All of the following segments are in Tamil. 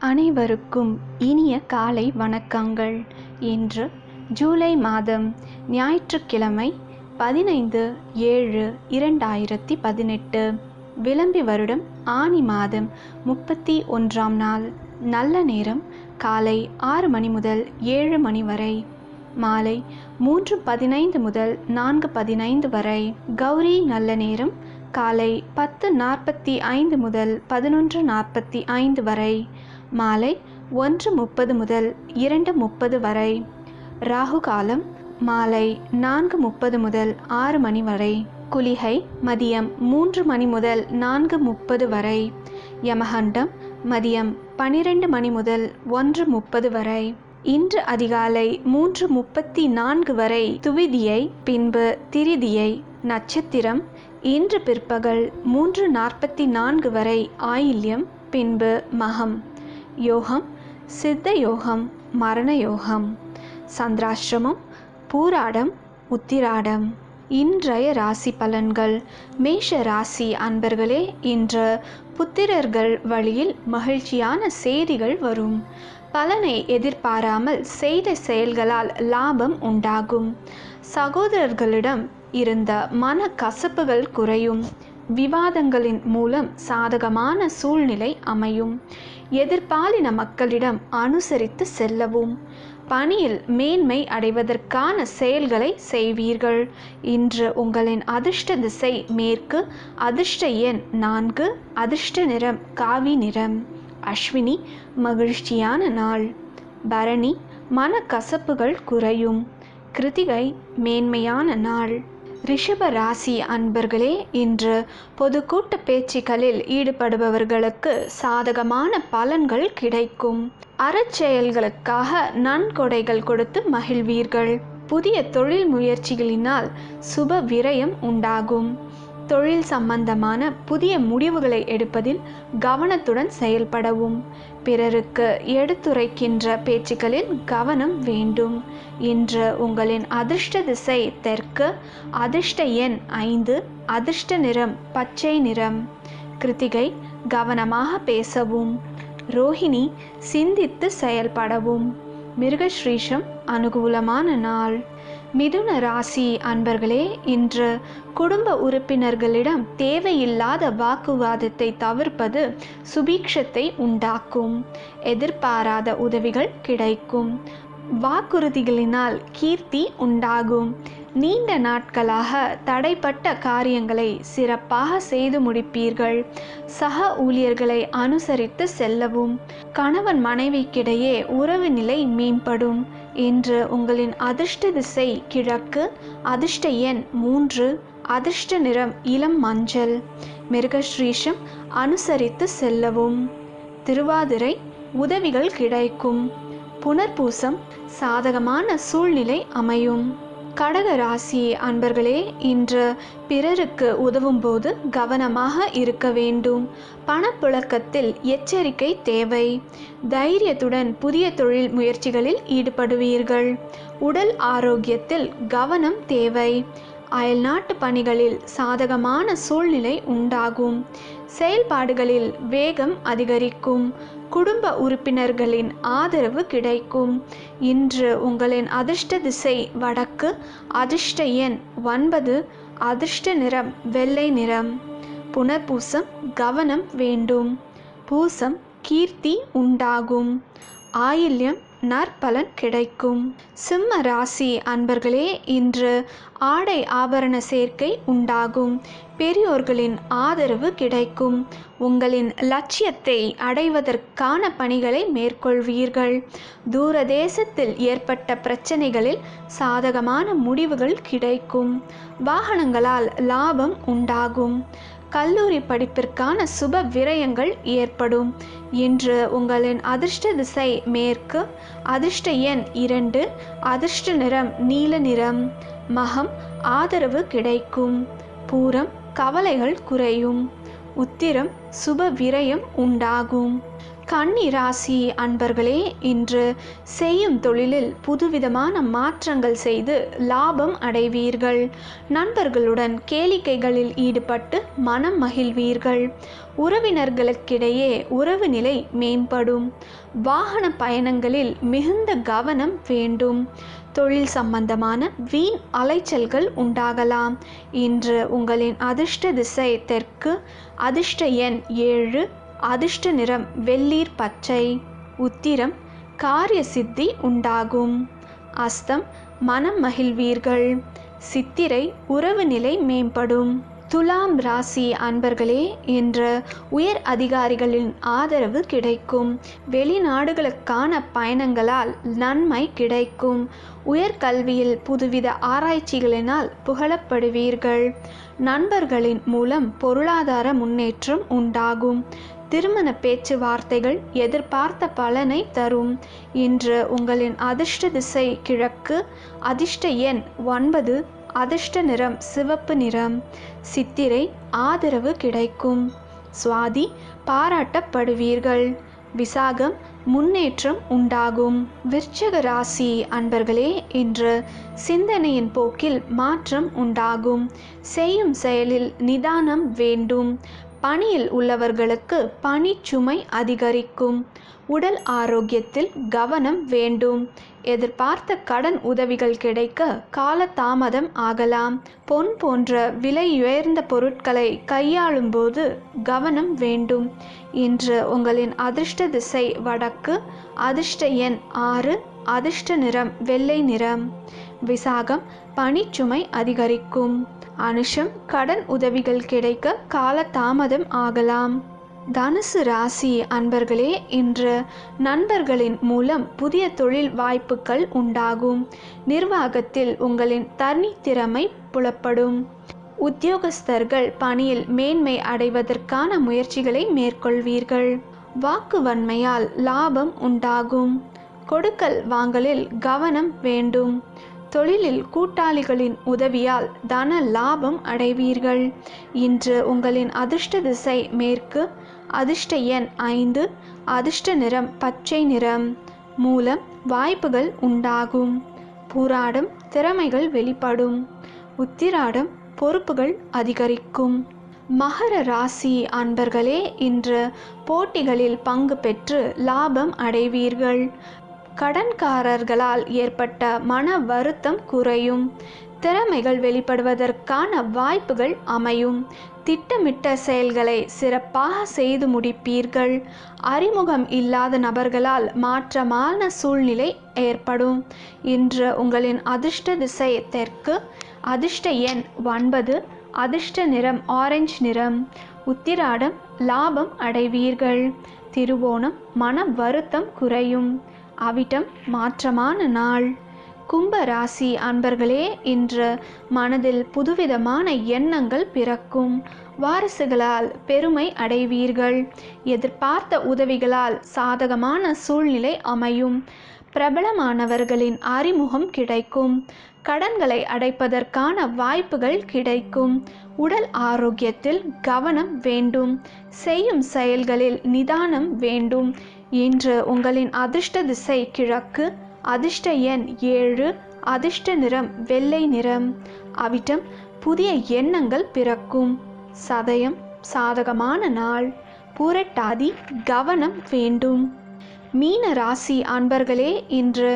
அனைவருக்கும் இனிய காலை வணக்கங்கள். இன்று ஜூலை மாதம் ஞாயிற்றுக்கிழமை 15/7/2018 விளம்பி வருடம் ஆனி மாதம் 31ஆம் நாள். நல்ல நேரம் காலை 6 மணி முதல் 7 மணி வரை, மாலை 3:15 முதல் 4:15 வரை. கௌரி நல்ல நேரம் காலை 10:45 முதல் 11:45 வரை, மாலை 1:30 முதல் 2:30 வரை. ராகு காலம் மாலை 4:30 முதல் 6 மணி வரை. குளிகை மதியம் 3 மணி முதல் 4:30 வரை. யமகண்டம் மதியம் 12 மணி முதல் 1:30 வரை. இன்று அதிகாலை 3:34 வரை துவிதியை, பின்பு திரிதியை. நட்சத்திரம் இன்று பிற்பகல் 3:44 வரை ஆயில்யம், பின்பு மகம். யோகம் சித்த யோகம், மரண யோகம். சந்திராஷ்டிரமம் பூராடம், உத்திராடம். இன்றைய ராசி பலன்கள். மேஷ ராசி அன்பர்களே, இன்று புத்திரர்கள் வழியில் மகிழ்ச்சியான செய்திகள் வரும். பலனை எதிர்பாராமல் செய்த செயல்களால் லாபம் உண்டாகும். சகோதரர்களிடம் இருந்த மன கசப்புகள் குறையும். விவாதங்களின் மூலம் சாதகமான சூழ்நிலை அமையும். எதிர்பாலின மக்களிடம் அனுசரித்து செல்லவும். பணியில் மேன்மை அடைவதற்கான செயல்களை செய்வீர்கள். இன்று உங்களின் அதிர்ஷ்ட திசை மேற்கு. அதிர்ஷ்ட எண் 4. அதிர்ஷ்ட நிறம் காவி நிறம். அஸ்வினி மகிழ்ச்சியான நாள். பரணி மனக்கசப்புகள் குறையும். கிருத்திகை மேன்மையான நாள். ரிஷப ராசி அன்பர்களே, இன்று பொதுக்கூட்ட பேச்சுக்களில் ஈடுபடுபவர்களுக்கு சாதகமான பலன்கள் கிடைக்கும். அறச்செயல்களுக்காக நன்கொடைகள் கொடுத்து மகிழ்வீர்கள். புதிய தொழில் முயற்சிகளினால் சுப விரயம் உண்டாகும். தொழில் சம்பந்தமான புதிய முடிவுகளை எடுப்பதில் கவனத்துடன் செயல்படவும். பிறருக்கு எடுத்துரைக்கின்ற பேச்சுக்களில் கவனம் வேண்டும். இன்று உங்களின் அதிர்ஷ்ட திசை தெற்கு. அதிர்ஷ்ட எண் 5. அதிர்ஷ்ட நிறம் பச்சை நிறம். கிருத்திகை கவனமாக பேசவும். ரோஹிணி சிந்தித்து செயல்படவும். மிருகஸ்ரீஷம் அனுகூலமான நாள். மிதுன ராசி அன்பர்களே, இன்று குடும்ப உறுப்பினர்களிடம் தேவையில்லாத வாக்குவாதத்தை தவிர்ப்பது சுபீக்ஷத்தை உண்டாக்கும். எதிர்பாராத உதவிகள் கிடைக்கும். வாக்குறுதிகளினால் கீர்த்தி உண்டாகும். நீண்ட நாட்களாக தடைப்பட்ட காரியங்களை சிறப்பாக செய்து முடிப்பீர்கள். சக ஊழியர்களை அனுசரித்து செல்லவும். கணவன் மனைவிக்கிடையே உறவு நிலை மேம்படும். இன்று உங்களின் அதிர்ஷ்ட திசை கிழக்கு. அதிர்ஷ்ட எண் 3. அதிர்ஷ்ட நிறம் இளம் மஞ்சள். மிருகஸ்ரீஷம் அனுசரித்து செல்லவும். திருவாதிரை உதவிகள் கிடைக்கும். புனர்பூசம் சாதகமான சூழ்நிலை அமையும். கடக ராசி அன்பர்களே, இன்று பிறருக்கு உதவும் போது கவனமாக இருக்க வேண்டும். பணப்புழக்கத்தில் எச்சரிக்கை தேவை. தைரியத்துடன் புதிய தொழில் முயற்சிகளில் ஈடுபடுவீர்கள். உடல் ஆரோக்கியத்தில் கவனம் தேவை. அயல்நாட்டு பணிகளில் சாதகமான சூழ்நிலை உண்டாகும். செயல்பாடுகளில் வேகம் அதிகரிக்கும். குடும்ப உறுப்பினர்களின் ஆதரவு கிடைக்கும். இன்று உங்களின் அதிர்ஷ்ட திசை வடக்கு. அதிர்ஷ்ட எண் 9. அதிர்ஷ்ட நிறம் வெள்ளை நிறம். புனர்பூசம் கவனம் வேண்டும். பூசம் கீர்த்தி உண்டாகும். ஆயில்யம் நற்பலன் கிடைக்கும். சிம்ம ராசி அன்பர்களே, இன்று ஆடை ஆபரண சேர்க்கை உண்டாகும். பெரியோர்களின் ஆதரவு கிடைக்கும். உங்களின் லட்சியத்தை அடைவதற்கான பணிகளை மேற்கொள்வீர்கள். தூரதேசத்தில் ஏற்பட்ட பிரச்சனைகளில் சாதகமான முடிவுகள் கிடைக்கும். வாகனங்களால் லாபம் உண்டாகும். கல்லூரி படிப்பிற்கான சுப விரயங்கள் ஏற்படும். இன்று உங்களின் அதிர்ஷ்ட திசை மேற்கு. அதிர்ஷ்ட எண் 2. அதிர்ஷ்ட நிறம் நீல நிறம். மகம் ஆதரவு கிடைக்கும். பூரம் கவலைகள் குறையும். உத்திரம் சுப விரயம் உண்டாகும். கன்னி ராசி அன்பர்களே, இன்று செய்யும் தொழிலில் புதுவிதமான மாற்றங்கள் செய்து லாபம் அடைவீர்கள். நண்பர்களுடன் கேளிக்கைகளில் ஈடுபட்டு மனம் மகிழ்வீர்கள். உறவினர்களுக்கிடையே உறவு நிலை மேம்படும். வாகன பயணங்களில் மிகுந்த கவனம் வேண்டும். தொழில் சம்பந்தமான வீண் அலைச்சல்கள் உண்டாகலாம். இன்று உங்களின் அதிர்ஷ்ட திசை தெற்கு. அதிர்ஷ்ட எண் 7. அதிர்ஷ்ட நிறம் வெள்ளீர் பச்சை. உத்திரம் காரிய சித்தி உண்டாகும். அஸ்தம் மனம் மகிழ்வீர்கள். சித்திரை உறவு நிலை மேம்படும். துலாம் ராசி அன்பர்களே, இன்று உயர் அதிகாரிகளின் ஆதரவு கிடைக்கும். வெளிநாடுகளுக்கான பயணங்களால் நன்மை கிடைக்கும். உயர்கல்வியில் புதுவித ஆராய்ச்சிகளினால் புகழப்படுவீர்கள். நண்பர்களின் மூலம் பொருளாதார முன்னேற்றம் உண்டாகும். திருமண பேச்சுவார்த்தைகள் எதிர்பார்த்த பலனை தரும். இன்று உங்களின் அதிர்ஷ்ட திசை கிழக்கு. அதிர்ஷ்ட எண் 9. அதிர்ஷ்ட நிறம் சிவப்பு நிறம். சித்திரை ஆதரவு கிடைக்கும். சுவாதி பாராட்டப்படுவீர்கள். விசாகம் முன்னேற்றம் உண்டாகும். விருச்சிக ராசி அன்பர்களே, இன்று சிந்தனையின் போக்கில் மாற்றம் உண்டாகும். செய்யும் செயலில் நிதானம் வேண்டும். பணியில் உள்ளவர்களுக்கு பணிச்சுமை அதிகரிக்கும். உடல் ஆரோக்கியத்தில் கவனம் வேண்டும். எதிர்பார்த்த கடன் உதவிகள் கிடைக்க காலதாமதம் ஆகலாம். பொன் போன்ற விலையுயர்ந்த பொருட்களை கையாளும் போது கவனம் வேண்டும். இன்று உங்களின் அதிர்ஷ்ட திசை வடக்கு. அதிர்ஷ்ட எண் 6. அதிர்ஷ்ட நிறம் வெள்ளை நிறம். விசாகம் பணிச்சுமை அதிகரிக்கும். அனுஷம் கடன் உதவிகள் கிடைக்க காலதாமதம் ஆகலாம். தனுசு ராசி அன்பர்களே, இன்று நண்பர்களின் மூலம் புதிய தொழில் வாய்ப்புகள் உண்டாகும். நிர்வாகத்தில் உங்களின் தனித்திறமை புலப்படும். உத்தியோகஸ்தர்கள் பணியில் மேன்மை அடைவதற்கான முயற்சிகளை மேற்கொள்வீர்கள். வாக்கு வன்மையால் லாபம் உண்டாகும். கொடுக்கல் வாங்கலில் கவனம் வேண்டும். தொழிலில் கூட்டாளிகளின் உதவியால் தன லாபம் அடைவீர்கள். இன்று உங்களின் அதிர்ஷ்ட திசை மேற்கு. அதிர்ஷ்ட எண் 5. அதிர்ஷ்ட நிறம் பச்சை நிறம். மூலம் வாய்ப்புகள் உண்டாகும். பூராடம் திறமைகள் வெளிப்படும். உத்திராடம் பொறுப்புகள் அதிகரிக்கும். மகர ராசி அன்பர்களே, இன்று போட்டிகளில் பங்கு பெற்று லாபம் அடைவீர்கள். கடன்காரர்களால் ஏற்பட்ட மன வருத்தம் குறையும். திறமைகள் வெளிப்படுவதற்கான வாய்ப்புகள் அமையும். திட்டமிட்ட செயல்களை சிறப்பாக செய்து முடிப்பீர்கள். அறிமுகம் இல்லாத நபர்களால் மாற்றமான சூழ்நிலை ஏற்படும். இன்று உங்களின் அதிர்ஷ்ட திசை தெற்கு. அதிர்ஷ்ட எண் 9. அதிர்ஷ்ட நிறம் ஆரஞ்சு நிறம். உத்திராடம் லாபம் அடைவீர்கள். திருவோணம் மன வருத்தம் குறையும். அவிட்டம் மாற்றமான நாள். கும்ப ராசி அன்பர்களே, இன்று மனதில் புதுவிதமான எண்ணங்கள் பிறக்கும். வாரிசுகளால் பெருமை அடைவீர்கள். எதிர்பார்த்த உதவிகளால் சாதகமான சூழ்நிலை அமையும். பிரபலமானவர்களின் அறிமுகம் கிடைக்கும். கடன்களை அடைப்பதற்கான வாய்ப்புகள் கிடைக்கும். உடல் ஆரோக்கியத்தில் கவனம் வேண்டும். செய்யும் செயல்களில் நிதானம் வேண்டும். இன்று உங்களின் அதிர்ஷ்ட திசை கிழக்கு. அதிர்ஷ்ட எண் 7. அதிர்ஷ்ட நிறம் வெள்ளை நிறம். அவிட்டம் புதிய எண்ணங்கள் பிறக்கும். சதயம் சாதகமான நாள். பூரட்டாதி கவனம் வேண்டும். மீன ராசி அன்பர்களே, இன்று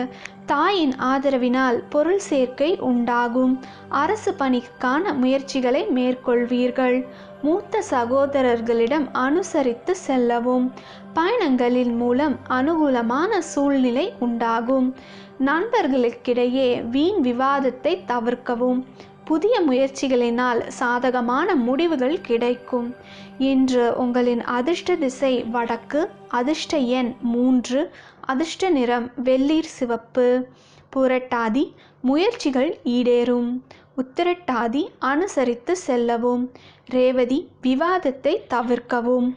தாயின் ஆதரவினால் பொருள் சேர்க்கை உண்டாகும். அரசு பணிக்கான முயற்சிகளை மேற்கொள்வீர்கள். மூத்த சகோதரர்களிடம் அனுசரித்து செல்லவும். பயணங்களின் மூலம் அனுகூலமான சூழ்நிலை உண்டாகும். நண்பர்களுக்கிடையே வீண் விவாதத்தை தவிர்க்கவும். புதிய முயற்சிகளினால் சாதகமான முடிவுகள் கிடைக்கும். இன்று உங்களின் அதிர்ஷ்ட திசை வடக்கு. அதிர்ஷ்ட எண் 3. அதிர்ஷ்ட நிறம் வெள்ளீர் சிவப்பு. புரட்டாதி முயற்சிகள் ஈடேறும். உத்திரட்டாதி அனுசரித்து செல்லவும். ரேவதி விவாதத்தை தவிர்க்கவும்.